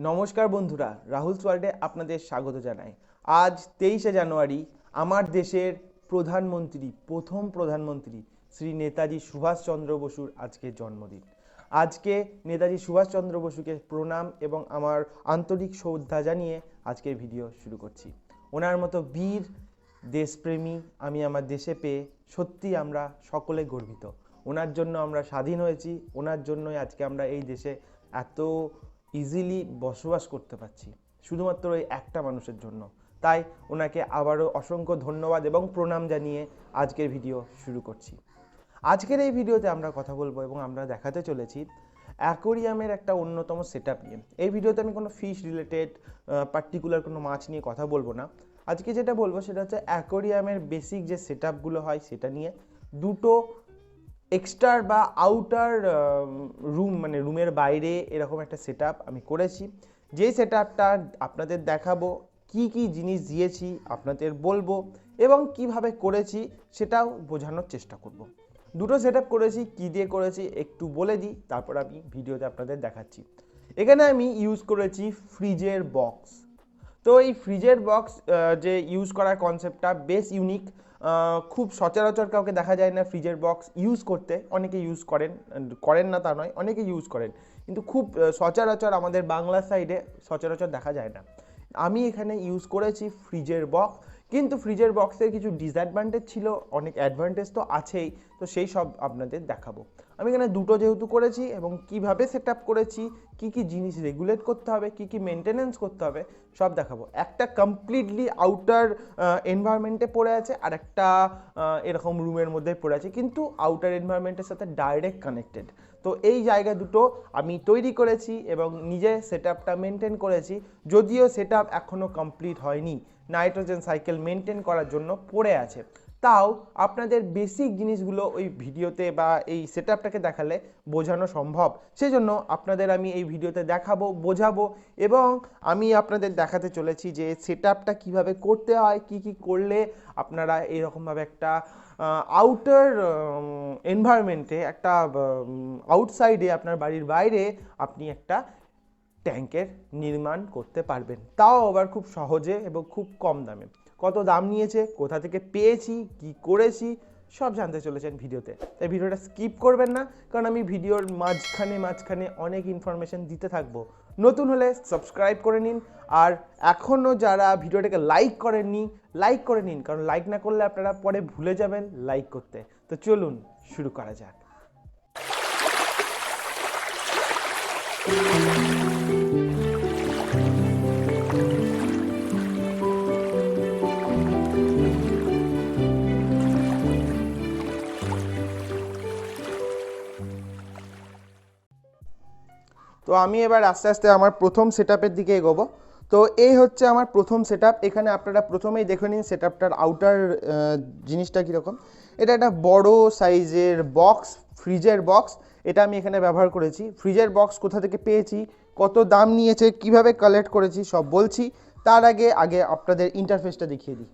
নমস্কার বন্ধুরা, রাহুলস ওয়ার্ল্ডে আপনাদের স্বাগত জানাই। আজ 23শে জানুয়ারি আমার দেশের প্রথম প্রধানমন্ত্রী শ্রী নেতাজি সুভাষচন্দ্র বসুর আজকে জন্মদিন। আজকে নেতাজি সুভাষচন্দ্র বসুকে প্রণাম এবং আমার আন্তরিক শ্রদ্ধা জানিয়ে আজকের ভিডিও শুরু করছি। ওনার মতো বীর দেশপ্রেমী আমি আমার দেশে পেয়ে সত্যি আমরা সকলে গর্বিত। ওনার জন্য আমরা স্বাধীন হয়েছি, ওনার জন্যই আজকে আমরা এই দেশে এত ইজিলি বসবাস করতে পারছি, শুধুমাত্র এই একটা মানুষের জন্য। তাই ওনাকে আবারও অসংখ্য ধন্যবাদ এবং প্রণাম জানিয়ে আজকের ভিডিও শুরু করছি। আজকের এই ভিডিওতে আমরা কথা বলবো এবং আমরা দেখাতে চলেছি অ্যাকোরিয়ামের একটা অন্যতম সেট আপ নিয়ে। এই ভিডিওতে আমি কোনো ফিশ রিলেটেড পার্টিকুলার কোনো মাছ নিয়ে কথা বলবো না। আজকে যেটা বলবো সেটা হচ্ছে অ্যাকোরিয়ামের বেসিক যে সেট আপগুলো হয় সেটা নিয়ে। দুটো এক্সটার বা আউটার রুম, মানে রুমের বাইরে এরকম একটা সেট আমি করেছি। যেই সেট আপটা আপনাদের দেখাবো, কি কি জিনিস দিয়েছি আপনাদের বলবো এবং কিভাবে করেছি সেটাও বোঝানোর চেষ্টা করব। দুটো সেট করেছি, কী দিয়ে করেছি একটু বলে দিই, তারপর আমি ভিডিওতে আপনাদের দেখাচ্ছি। এখানে আমি ইউজ করেছি ফ্রিজের বক্স। তো এই ফ্রিজের বক্স যে ইউজ করার কনসেপ্টটা বেশ ইউনিক। খুব সচরাচর কাউকে দেখা যায় না ফ্রিজের বক্স ইউজ করতে। অনেকে ইউজ করেন না তা নয়, অনেকে ইউজ করেন, কিন্তু খুব সচরাচর আমাদের বাংলা সাইডে সচরাচর দেখা যায় না। আমি এখানে ইউজ করেছি ফ্রিজের বক্স, কিন্তু ফ্রিজের বক্সের কিছু ডিসঅ্যাডভান্টেজ ছিল, অনেক অ্যাডভান্টেজ তো আছেই। তো সেই সব আপনাদের দেখাবো। আমি এখানে দুটো যেহেতু করেছি এবং কিভাবে সেট আপ করেছি, কি কি জিনিস রেগুলেট করতে হবে, কি কি মেনটেনেন্স করতে হবে সব দেখাবো। একটা কমপ্লিটলি আউটার এনভায়রনমেন্টে পড়ে আছে, আর একটা এরকম রুমের মধ্যে পড়ে আছে, কিন্তু আউটার এনভায়রনমেন্টের সাথে ডাইরেক্ট কানেক্টেড। তো এই জায়গা দুটো আমি তৈরি করেছি এবং নিজে সেট আপটা মেনটেন করেছি। যদিও সেট আপ এখনও কমপ্লিট হয়নি, নাইট্রোজেন সাইকেল মেনটেন করার জন্য পড়ে আছে, তাও আপনাদের বেসিক জিনিসগুলো ওই ভিডিওতে বা এই সেট আপটাকে দেখালে বোঝানো সম্ভব। সেই জন্য আপনাদের আমি এই ভিডিওতে দেখাবো, বোঝাবো এবং আমি আপনাদের দেখাতে চলেছি যে সেট আপটা কীভাবে করতে হয়, কি কি করলে আপনারা এইরকমভাবে একটা আউটার এনভায়রনমেন্টে, একটা আউটসাইডে, আপনার বাড়ির বাইরে আপনি একটা ট্যাঙ্কের নির্মাণ করতে পারবেন, তাও আবার খুব সহজে এবং খুব কম দামে। কত দাম নিয়েছে, কোথা থেকে পেয়েছি, কি করেছি, সব জানতে চলেছেন ভিডিওতে। তাই ভিডিওটা স্কিপ করবেন না, কারণ আমি ভিডিওর মাঝখানে অনেক ইনফরমেশন দিতে থাকবো। নতুন হলে সাবস্ক্রাইব করে নিন, আর এখনও যারা ভিডিওটাকে লাইক করেননি লাইক করে নিন, কারণ লাইক না করলে আপনারা পরে ভুলে যাবেন লাইক করতে। তো চলুন শুরু করা যাক। তো আমি এবার আস্তে আস্তে আমার প্রথম সেট আপের দিকে এগোবো। তো এই হচ্ছে আমার প্রথম সেট আপ। এখানে আপনারা প্রথমেই দেখে নিন সেট আপটার আউটার জিনিসটা কীরকম। এটা একটা বড় সাইজের বক্স, ফ্রিজের বক্স। এটা আমি এখানে ব্যবহার করেছি। ফ্রিজের বক্স কোথা থেকে পেয়েছি, কত দাম নিয়েছে, কিভাবে কালেক্ট করেছি সব বলছি। তার আগে আপনাদের ইন্টারফেসটা দেখিয়ে দিই।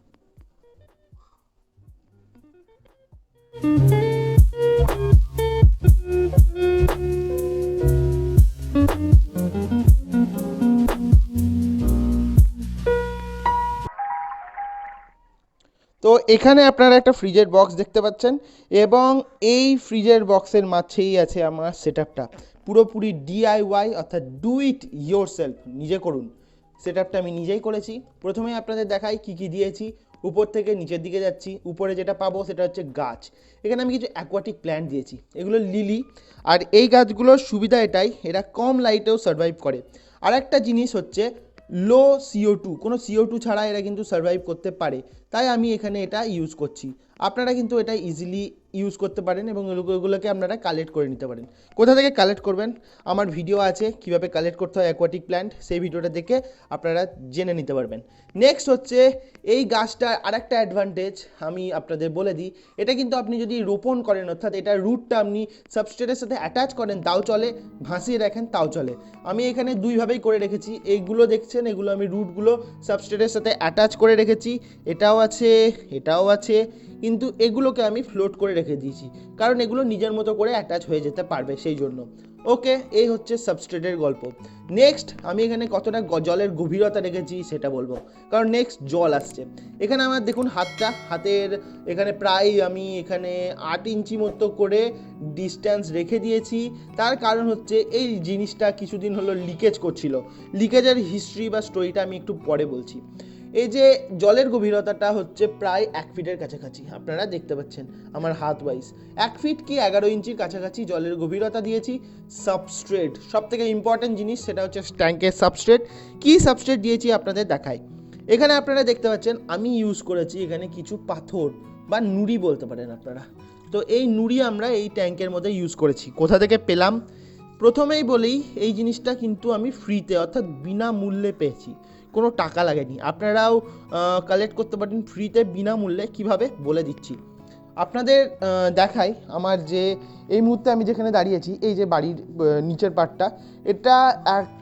তো এখানে আপনারা একটা ফ্রিজের বক্স দেখতে পাচ্ছেন এবং এই ফ্রিজের বক্সের মাঝেই আছে আমার সেট আপটা। পুরোপুরি DIY, অর্থাৎ ডু ইট ইয়োর সেলফ, নিজে করুন। সেট আপটা আমি নিজেই করেছি। প্রথমে আপনাদের দেখাই কি কি দিয়েছি। উপর থেকে নিচের দিকে যাচ্ছি, উপরে যেটা পাবো সেটা হচ্ছে গাছ। এখানে আমি কিছু অ্যাকোয়াটিক প্ল্যান্ট দিয়েছি, এগুলো লিলি। আর এই গাছগুলোর সুবিধা এটাই, এরা কম লাইটেও সার্ভাইভ করে। আর একটা জিনিস হচ্ছে লো CO2, কোনো CO2 ছাড়া এরা কিন্তু সার্ভাইভ করতে পারে, তাই আমি এখানে এটা ইউজ করছি। আপনারা কিন্তু এটা ইজিলি ইউজ করতে পারেন এবং এগুলোকে আপনারা কালেক্ট করে নিতে পারেন। কোথা থেকে কালেক্ট করবেন, আমার ভিডিও আছে কীভাবে কালেক্ট করতে হয় অ্যাকোয়াটিক প্ল্যান্ট, সেই ভিডিওটা দেখে আপনারা জেনে নিতে পারবেন। নেক্সট হচ্ছে এই গাছটার আরেকটা অ্যাডভান্টেজ আমি আপনাদের বলে দিই। এটা কিন্তু আপনি যদি রোপণ করেন, অর্থাৎ এটার রুটটা আপনি সাবস্ট্রেটের সাথে অ্যাটাচ করেন তাও চলে, ভাসিয়ে রাখেন তাও চলে। আমি এখানে দুইভাবেই করে রেখেছি। এইগুলো দেখছেন, এগুলো আমি রুটগুলো সাবস্ট্রেটের সাথে অ্যাটাচ করে রেখেছি, এটাও আছে এটাও আছে, কিন্তু এগুলোকে আমি ফ্লোট করে রেখে দিয়েছি, কারণ এগুলো নিজের মতো করে অ্যাটাচ হয়ে যেতে পারবে সেই জন্য। ওকে, এই হচ্ছে সাবস্ট্রেটের গল্প। নেক্সট আমি এখানে কতটা জলের গভীরতা রেখেছি সেটা বলবো, কারণ নেক্সট জল আসছে। এখানে আমার দেখুন হাতের এখানে প্রায় আমি এখানে 8 ইঞ্চি মতো করে ডিস্টেন্স রেখে দিয়েছি। তার কারণ হচ্ছে এই জিনিসটা কিছুদিন হলো লিকেজ করছিল। লিকেজের হিস্ট্রি বা স্টোরিটা আমি একটু পরে বলছি। এই যে জলের গভীরতাটা হচ্ছে প্রায় 1 ফিটের কাছাকাছি, আপনারা দেখতে পাচ্ছেন আমার হাত ওয়াইজ 1 ফিট কি 11 ইঞ্চির কাছাকাছি জলের গভীরতা দিয়েছি। সাবস্ট্রেট সব থেকে ইম্পর্টেন্ট জিনিস, সেটা হচ্ছে ট্যাঙ্কের সাবস্ট্রেট। কি সাবস্ট্রেট দিয়েছি আপনাদের দেখাই। এখানে আপনারা দেখতে পাচ্ছেন আমি ইউজ করেছি এখানে কিছু পাথর বা নুড়ি বলতে পারেন আপনারা। তো এই নুড়ি আমরা এই ট্যাঙ্কের মধ্যে ইউজ করেছি। কোথা থেকে পেলাম প্রথমেই বলেই, এই জিনিসটা কিন্তু আমি ফ্রিতে অর্থাৎ বিনামূল্যে পেয়েছি, কোনো টাকা লাগেনি। আপনারাও কালেক্ট করতে পারেন ফ্রিতে বিনামূল্যে। কিভাবে বলে দিচ্ছি আপনাদের। দেখাই আমার যে এই মুহূর্তে আমি যেখানে দাঁড়িয়েছি, এই যে বাড়ির নিচের পার্টটা, এটা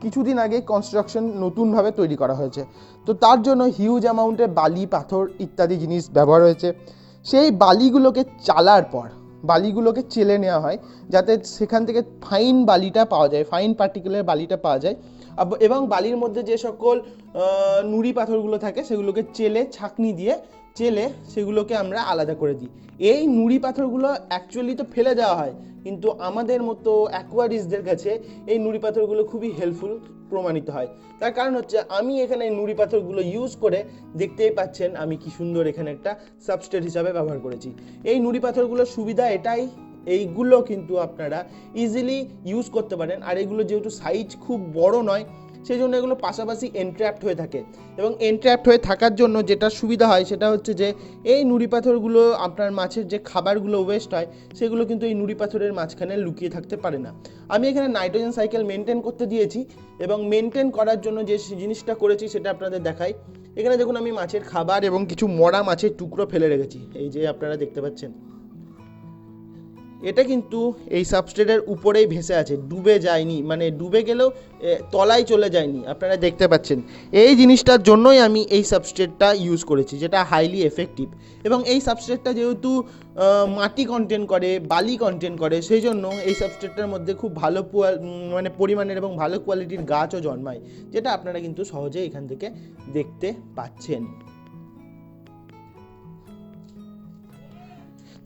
কিছুদিন আগে কনস্ট্রাকশন নতুনভাবে তৈরি করা হয়েছে। তো তার জন্য হিউজ অ্যামাউন্টের বালি, পাথর ইত্যাদি জিনিস ব্যবহার হয়েছে। সেই বালিগুলোকে চালার পর বালিগুলোকে চেলে নেওয়া হয়, যাতে সেখান থেকে ফাইন বালিটা পাওয়া যায়, ফাইন পার্টিকুলার বালিটা পাওয়া যায়। এবং বালির মধ্যে যে সকল নুড়ি পাথরগুলো থাকে সেগুলোকে চেলে ছাঁকনি দিয়ে চেলে সেগুলোকে আমরা আলাদা করে দিই। এই নুড়ি পাথরগুলো অ্যাকচুয়ালি তো ফেলে দেওয়া হয়, কিন্তু আমাদের মতো অ্যাকোয়ারিস্টদের কাছে এই নুড়ি পাথরগুলো খুবই হেল্পফুল প্রমাণিত হয়। তার কারণ হচ্ছে আমি এখানে নুড়ি পাথরগুলো ইউজ করে, দেখতেই পাচ্ছেন আমি কি সুন্দর এখানে একটা সাবস্ট্রেট হিসাবে ব্যবহার করেছি। এই নুড়ি পাথরগুলোর সুবিধা এটাই, এইগুলো কিন্তু আপনারা ইজিলি ইউজ করতে পারেন। আর এগুলো যেহেতু সাইজ খুব বড় নয়, সেই জন্য এগুলো পাশাপাশি এনট্র্যাপড হয়ে থাকে। এবং এনট্র্যাপড হয়ে থাকার জন্য যেটা সুবিধা হয় সেটা হচ্ছে যে এই নুড়ি পাথরগুলো আপনার মাছের যে খাবারগুলো ওয়েস্ট হয় সেগুলো কিন্তু এই নুড়ি পাথরের মাঝখানে লুকিয়ে থাকতে পারে না। আমি এখানে নাইট্রোজেন সাইকেল মেনটেন করতে দিয়েছি, এবং মেনটেন করার জন্য যে জিনিসটা করেছি সেটা আপনাদের দেখাই। এখানে দেখুন আমি মাছের খাবার এবং কিছু মরা মাছের টুকরো ফেলে রেখেছি, এই যে আপনারা দেখতে পাচ্ছেন। এটা কিন্তু এই সাবস্ট্রেটের উপরেই ভেসে আছে, ডুবে যায়নি, মানে ডুবে গেলেও তলায় চলে যায়নি, আপনারা দেখতে পাচ্ছেন। এই জিনিসটার জন্যই আমি এই সাবস্ট্রেটটা ইউজ করেছি, যেটা হাইলি এফেক্টিভ। এবং এই সাবস্ট্রেটটা যেহেতু মাটি কন্টেন করে, বালি কন্টেন করে, সেই জন্য এই সাবস্ট্রেটটার মধ্যে খুব ভালো মানে পরিমাণের এবং ভালো কোয়ালিটির গাছও জন্মায়, যেটা আপনারা কিন্তু সহজেই এখান থেকে দেখতে পাচ্ছেন।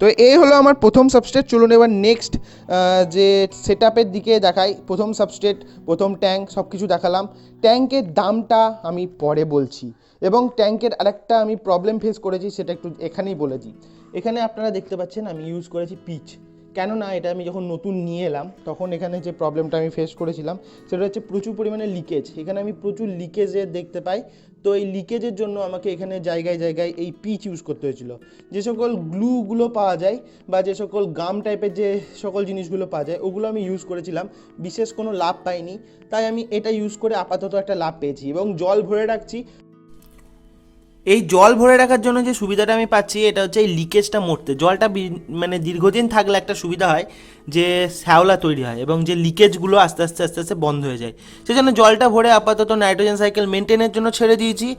তো এই হলো আমার প্রথম সাবস্ট্রেট। চলুন এবার নেক্সট যে সেটআপের দিকে দেখাই। প্রথম সাবস্ট্রেট, প্রথম ট্যাঙ্ক, সব কিছু দেখালাম। ট্যাঙ্কের দামটা আমি পরে বলছি, এবং ট্যাঙ্কের আরেকটা আমি প্রবলেম ফেস করেছি সেটা একটু এখানেই বলে দিই। এখানে আপনারা দেখতে পাচ্ছেন আমি ইউজ করেছি পিচ। কেননা এটা আমি যখন নতুন নিয়ে এলাম তখন এখানে যে প্রবলেমটা আমি ফেস করেছিলাম সেটা হচ্ছে প্রচুর পরিমাণে লিকেজ। এখানে আমি প্রচুর লিকেজের দেখতে পাই। তো এই লিকেজের জন্য আমাকে এখানে জায়গায় জায়গায় এই পিচ ইউজ করতে হয়েছিল। যে সকল গ্লুগুলো পাওয়া যায় বা যে সকল গাম টাইপের যে সকল জিনিসগুলো পাওয়া যায় ওগুলো আমি ইউজ করেছিলাম, বিশেষ কোনো লাভ পাইনি। তাই আমি এটা ইউজ করে আপাতত একটা লাভ পেয়েছি, এবং জল ভরে রাখছি। এই জল ভরে রাখার জন্য যে সুবিধাটা আমি পাচ্ছি এটা হচ্ছে এই লিকেজটা মরতে। জলটা মানে দীর্ঘদিন থাকলে একটা সুবিধা হয় যে শ্যাওলা তৈরি হয় এবং যে লিকেজগুলো আস্তে আস্তে আস্তে আস্তে বন্ধ হয়ে যায়। সেজন্য জলটা ভরে আপাতত নাইট্রোজেন সাইকেল মেনটেনের জন্য ছেড়ে দিয়েছি।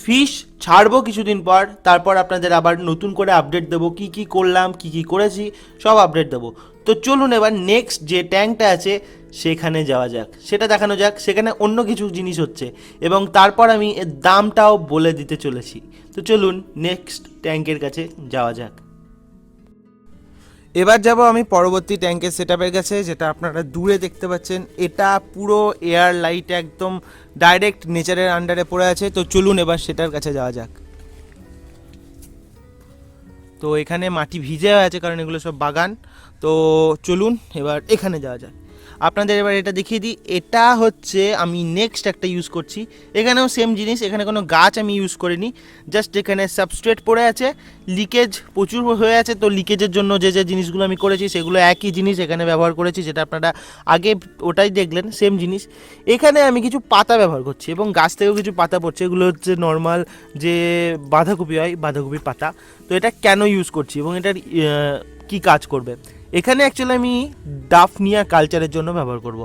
ফিশ ছাড়বো কিছুদিন পর, তারপর আপনাদের আবার নতুন করে আপডেট দেবো, কি কি করলাম, কি কি করেছি, সব আপডেট দেবো। তো চলুন এবার নেক্সট যে ট্যাঙ্কটা আছে সেখানে যাওয়া যাক, সেটা দেখানো যাক। সেখানে অন্য কিছু জিনিস হচ্ছে এবং তারপর আমি এর দামটাও বলে দিতে চলেছি। তো চলুন নেক্সট ট্যাঙ্কের কাছে যাওয়া যাক। এবার যাব আমি পরবর্তী ট্যাঙ্কের সেটআপের কাছে, যেটা আপনারা দূরে দেখতে পাচ্ছেন। এটা পুরো এয়ার লাইট একদম ডাইরেক্ট নেচারের আন্ডারে পড়ে আছে। তো চলুন এবার সেটার কাছে যাওয়া যাক। তো এখানে মাটি ভিজে আছে কারণ এগুলো সব বাগান। তো চলুন এবার এখানে যাওয়া যাক। আপনাদের এবার এটা দেখিয়ে দিই। এটা হচ্ছে আমি নেক্সট একটা ইউজ করছি। এখানেও সেম জিনিস, এখানে কোনো গাছ আমি ইউজ করিনি, জাস্ট এখানে সাবস্ট্রেট পড়ে আছে, লিকেজ প্রচুর হয়ে আছে। তো লিকেজের জন্য যে যে জিনিসগুলো আমি করেছি সেগুলো একই জিনিস এখানে ব্যবহার করেছি, যেটা আপনারা আগে ওটাই দেখলেন, সেম জিনিস। এখানে আমি কিছু পাতা ব্যবহার করছি এবং গাছ থেকেও কিছু পাতা পড়ছে। এগুলো হচ্ছে নর্মাল যে বাঁধাকপি হয়, বাঁধাকপির পাতা। তো এটা কেন ইউজ করছি এবং এটার কি কাজ করবে, এখানে অ্যাকচুয়ালি আমি ডাফনিয়া কালচারের জন্য ব্যবহার করব।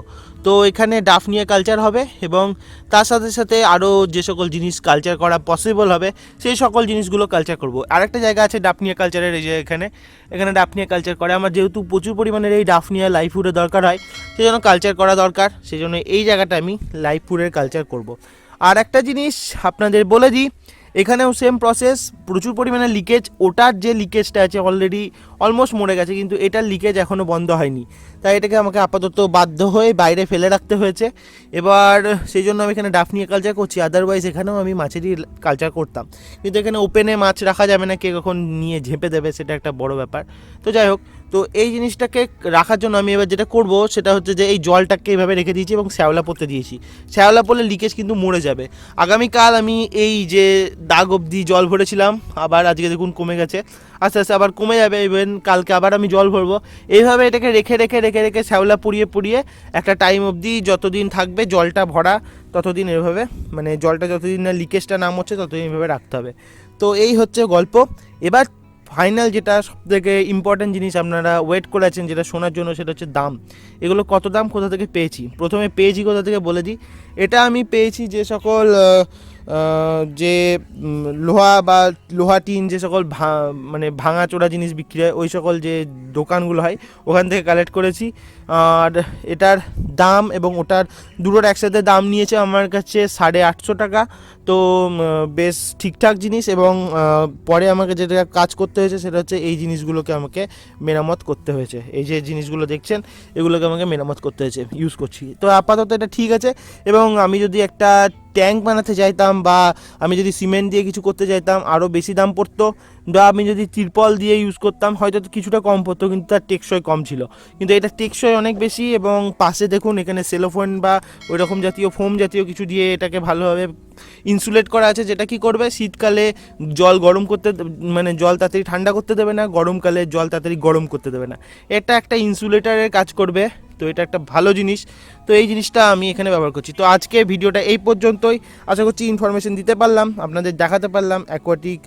তো এখানে ডাফনিয়া কালচার হবে এবং তার সাথে সাথে আরও যে সকল জিনিস কালচার করা পসিবল হবে সেই সকল জিনিসগুলো কালচার করব। আরেকটা জায়গা আছে ডাফনিয়া কালচারের, এই যে এখানে ডাফনিয়া কালচার করে। আমার যেহেতু প্রচুর পরিমাণের এই ডাফনিয়া লাইভ ফুডের দরকার হয়, সেই জন্য কালচার করা দরকার, সেই জন্য এই জায়গাটা আমি লাইভ ফুডের কালচার করব। আর একটা জিনিস আপনাদের বলে দিই, এখানেও সেম প্রসেস, প্রচুর পরিমাণে লিকেজ। ওটার যে লিকেজটা আছে অলরেডি অলমোস্ট মরে গেছে, কিন্তু এটার লিকেজ এখনও বন্ধ হয়নি, তাই এটাকে আমাকে আপাতত বাধ্য হয়ে বাইরে ফেলে রাখতে হয়েছে। এবার সেই জন্য আমি এখানে ডাফনিয়া কালচার করছি, আদারওয়াইজ এখানেও আমি মাছেরই কালচার করতাম, কিন্তু এখানে ওপেনে মাছ রাখা যাবে না, কে কখন নিয়ে ঝেঁপে দেবে সেটা একটা বড় ব্যাপার। তো যাই হোক, তো এই জিনিসটাকে রাখার জন্য আমি এবার যেটা করব সেটা হচ্ছে যে এই জলটাকে এইভাবে রেখে দিয়েছি এবং শ্যাওলা পড়তে দিয়েছি। শ্যাওলা পড়লে লিকেজ কিন্তু মরে যাবে। আগামীকাল আমি এই যে দাগ অবধি জল ভরেছিলাম, আবার আজকে দেখুন কমে গেছে, আস্তে আস্তে আবার কমে যাবে, ইভেন কালকে আবার আমি জল ভরবো। এইভাবে এটাকে রেখে রেখে রেখে রেখে শ্যাওলা পুড়িয়ে একটা টাইম অবধি যতদিন থাকবে জলটা ভরা ততদিন এভাবে, মানে জলটা যতদিন না লিকেজটা নাম হচ্ছে ততদিন এভাবে রাখতে হবে। তো এই হচ্ছে গল্প। এবার ফাইনাল যেটা সবথেকে ইম্পর্ট্যান্ট জিনিস আপনারা ওয়েট করে আছেন যেটা শোনার জন্য, সেটা হচ্ছে দাম। এগুলো কত দাম, কোথা থেকে পেয়েছি? প্রথমে পেয়েছি কোথা থেকে বলে দিই। এটা আমি পেয়েছি যে সকল যে লোহা টিন যে সকল মানে ভাঙাচোরা জিনিস বিক্রি হয় ওই সকল যে দোকানগুলো হয় ওখান থেকে কালেক্ট করেছি। আর এটার দাম এবং ওটার দুটোর একসাথে দাম নিয়েছে আমার কাছে 850 টাকা। তো বেশ ঠিকঠাক জিনিস। এবং পরে আমাকে যেটা কাজ করতে হয়েছে সেটা হচ্ছে এই জিনিসগুলোকে আমাকে মেরামত করতে হয়েছে। এই যে জিনিসগুলো দেখছেন এগুলোকে আমাকে মেরামত করতে হয়েছে, ইউজ করছি। তো আপাতত এটা ঠিক আছে। এবং আমি যদি একটা ট্যাঙ্ক বানাতে চাইতাম বা আমি যদি সিমেন্ট দিয়ে কিছু করতে চাইতাম আরও বেশি দাম পড়তো, বা আমি যদি তিরপল দিয়ে ইউজ করতাম হয়তো কিছুটা কম পড়তো, কিন্তু তার টেকসই কম ছিল। কিন্তু এটা টেকসই অনেক বেশি। এবং পাশে দেখুন এখানে সেলোফোন বা ওই রকম জাতীয় ফোম জাতীয় কিছু দিয়ে এটাকে ভালোভাবে ইনসুলেট করা আছে, যেটা কি করবে শীতকালে জল গরম করতে, মানে জল তাড়াতাড়ি ঠান্ডা করতে দেবে না, গরমকালে জল তাড়াতাড়ি গরম করতে দেবে না। এটা একটা ইনসুলেটারের কাজ করবে, তো এটা একটা ভালো জিনিস। তো এই জিনিসটা আমি এখানে ব্যবহার করছি। তো আজকে ভিডিওটা এই পর্যন্তই। আশা করছি ইনফরমেশন দিতে পারলাম, আপনাদের দেখাতে পারলাম অ্যাকোয়াটিক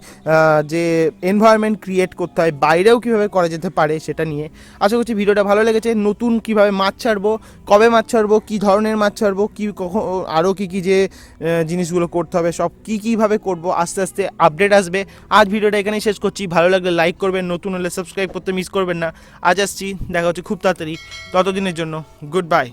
যে এনভায়রনমেন্ট ক্রিয়েট করতে হয় বাইরেও কীভাবে করা যেতে পারে সেটা নিয়ে। আশা করছি ভিডিওটা ভালো লেগেছে। নতুন কীভাবে মাছ ছাড়বো, কবে মাছ ছাড়বো, কী ধরনের মাছ ছাড়বো, কী কখন আরও কী কী যে জিনিসগুলো করতে হবে সব কীভাবে করবো, আস্তে আস্তে আপডেট আসবে। আজ ভিডিওটা এখানেই শেষ করছি। ভালো লাগলে লাইক করবেন, নতুন হলে সাবস্ক্রাইব করতে মিস করবেন না। আজ আসছি, দেখা হচ্ছে খুব তাড়াতাড়ি। ততদিনের জন্য গুড বাই।